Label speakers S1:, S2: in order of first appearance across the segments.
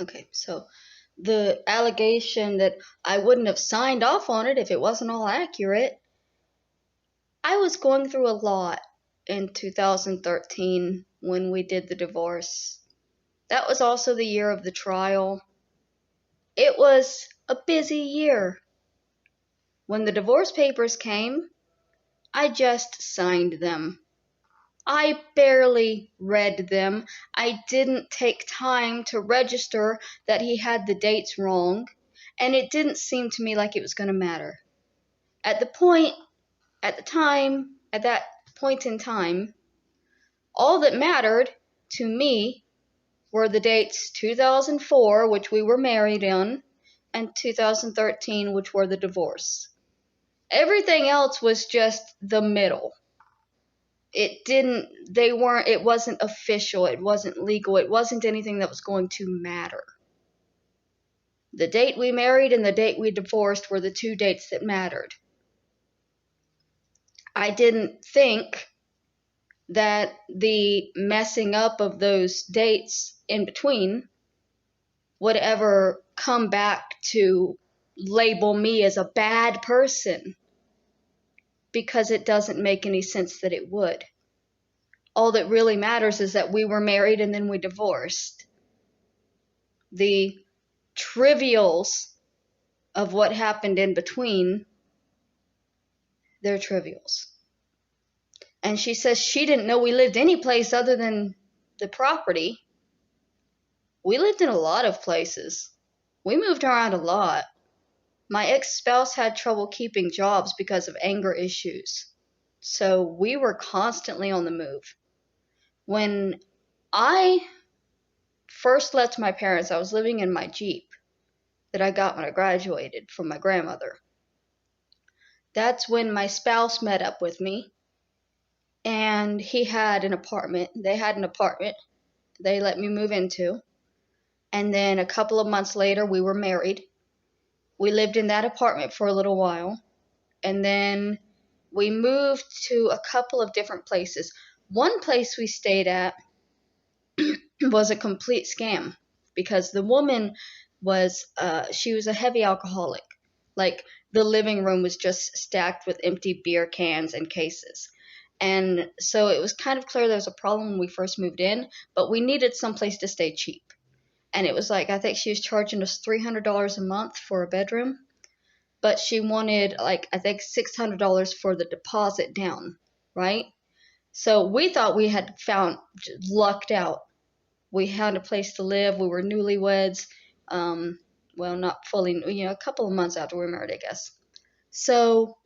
S1: Okay, so the allegation that I wouldn't have signed off on it if it wasn't all accurate, I was going through a lot in 2013 when we did the divorce. That was also the year of the trial. It was a busy year. When the divorce papers came, I just signed them. I barely read them. I didn't take time to register that he had the dates wrong, and it didn't seem to me like it was going to matter. At that point in time, all that mattered to me were the dates 2004, which we were married in, and 2013, which were the divorce. Everything else was just the middle. It wasn't official, it wasn't legal, it wasn't anything that was going to matter. The date we married and the date we divorced were the two dates that mattered. I didn't think that the messing up of those dates in between would ever come back to label me as a bad person, because it doesn't make any sense that it would. All that really matters is that we were married and then we divorced. The trivials of what happened in between, they're trivials. And she says she didn't know we lived any place other than the property. We lived in a lot of places. We moved around a lot. My ex-spouse had trouble keeping jobs because of anger issues. So we were constantly on the move. When I first left my parents, I was living in my Jeep that I got when I graduated from my grandmother. That's when my spouse met up with me, and he had an apartment. They had an apartment they let me move into. And then a couple of months later, we were married. We lived in that apartment for a little while. And then we moved to a couple of different places. One place we stayed at was a complete scam, because the woman she was a heavy alcoholic. Like, the living room was just stacked with empty beer cans and cases. And so it was kind of clear there was a problem when we first moved in, but we needed someplace to stay cheap. And it was like, I think she was charging us $300 a month for a bedroom, but she wanted, like, I think $600 for the deposit down, right? So we thought we had lucked out. We had a place to live. We were newlyweds. Well, not fully, a couple of months after we were married, I guess. So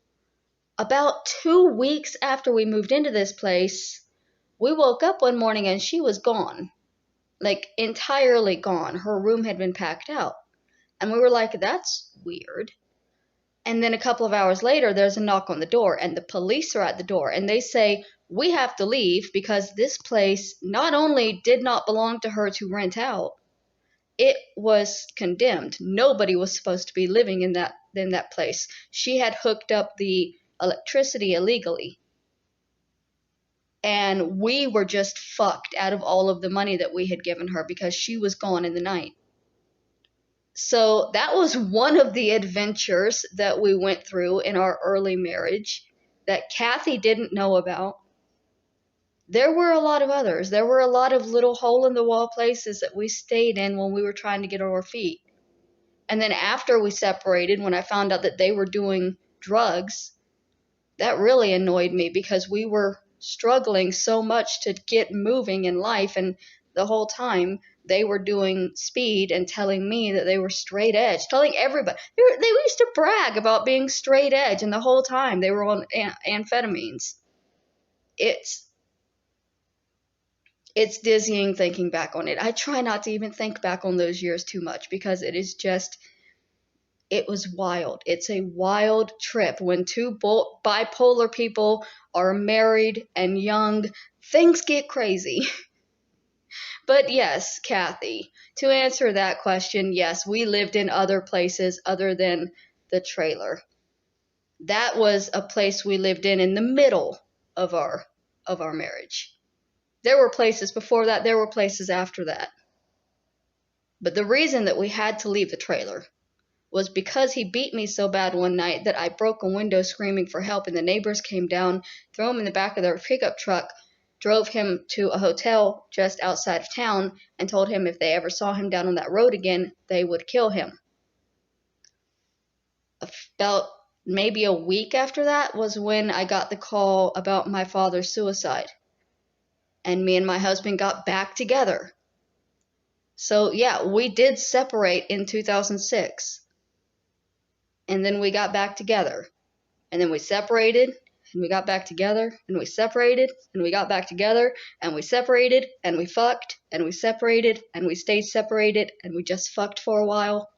S1: about 2 weeks after we moved into this place, we woke up one morning and she was gone. Like, entirely gone. Her room had been packed out. And we were like, that's weird. And then a couple of hours later, there's a knock on the door, and the police are at the door, and they say, we have to leave because this place not only did not belong to her to rent out, it was condemned. Nobody was supposed to be living in that place. She had hooked up the electricity illegally. And we were just fucked out of all of the money that we had given her because she was gone in the night. So that was one of the adventures that we went through in our early marriage that Kathy didn't know about. There were a lot of others. There were a lot of little hole-in-the-wall places that we stayed in when we were trying to get on our feet. And then after we separated, when I found out that they were doing drugs, that really annoyed me because we were struggling so much to get moving in life, and the whole time they were doing speed and telling me that they were straight edge, telling everybody. They used to brag about being straight edge, and the whole time they were on amphetamines. It's dizzying thinking back on it. I try not to even think back on those years too much because it was wild. It's a wild trip. When two bipolar people are married and young, things get crazy. But yes, Kathy, to answer that question, yes, we lived in other places other than the trailer. That was a place we lived in the middle of our marriage. There were places before that, there were places after that. But the reason that we had to leave the trailer was because he beat me so bad one night that I broke a window screaming for help, and the neighbors came down, threw him in the back of their pickup truck, drove him to a hotel just outside of town, and told him if they ever saw him down on that road again, they would kill him. About maybe a week after that was when I got the call about my father's suicide. And me and my husband got back together. So yeah, we did separate in 2006. And then we got back together. And then we separated, and we got back together, and we separated, and we got back together, and we separated, and we fucked, and we separated, and we stayed separated, and we just fucked for a while.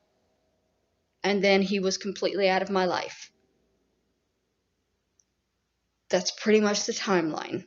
S1: And then he was completely out of my life. That's pretty much the timeline.